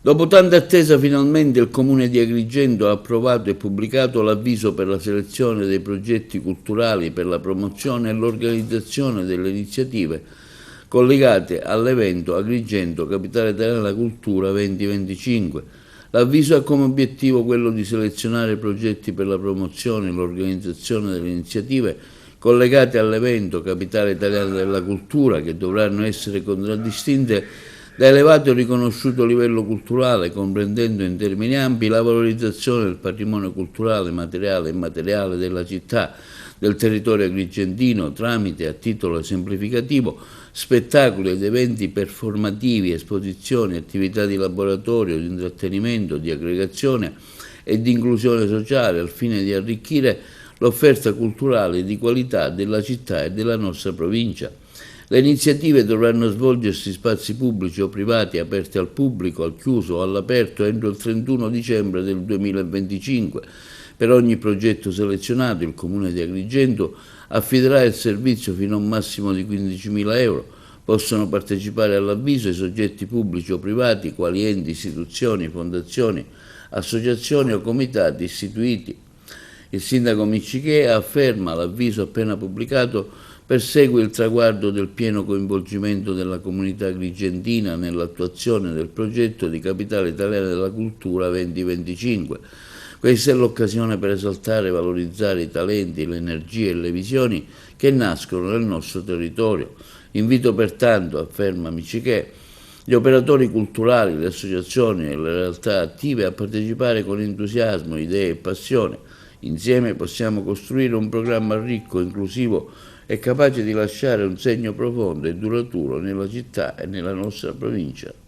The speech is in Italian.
Dopo tanta attesa, finalmente il Comune di Agrigento ha approvato e pubblicato l'avviso per la selezione dei progetti culturali per la promozione e l'organizzazione delle iniziative collegate all'evento Agrigento Capitale Italiana della Cultura 2025. L'avviso ha come obiettivo quello di selezionare progetti per la promozione e l'organizzazione delle iniziative collegate all'evento Capitale Italiana della Cultura, che dovranno essere contraddistinte da elevato e riconosciuto livello culturale, comprendendo in termini ampi la valorizzazione del patrimonio culturale, materiale e immateriale della città, del territorio agrigentino, tramite, a titolo esemplificativo, spettacoli ed eventi performativi, esposizioni, attività di laboratorio, di intrattenimento, di aggregazione e di inclusione sociale, al fine di arricchire l'offerta culturale di qualità della città e della nostra provincia. Le iniziative dovranno svolgersi in spazi pubblici o privati aperti al pubblico, al chiuso o all'aperto entro il 31 dicembre del 2025. Per ogni progetto selezionato il Comune di Agrigento affiderà il servizio fino a un massimo di 15.000 euro. Possono partecipare all'avviso i soggetti pubblici o privati, quali enti, istituzioni, fondazioni, associazioni o comitati istituiti. Il sindaco Miccichè afferma: l'avviso appena pubblicato persegue il traguardo del pieno coinvolgimento della comunità agrigentina nell'attuazione del progetto di Capitale Italiana della Cultura 2025. Questa è l'occasione per esaltare e valorizzare i talenti, le energie e le visioni che nascono nel nostro territorio. Invito pertanto, afferma Miccichè, gli operatori culturali, le associazioni e le realtà attive a partecipare con entusiasmo, idee e passione. Insieme possiamo costruire un programma ricco, inclusivo e capace di lasciare un segno profondo e duraturo nella città e nella nostra provincia.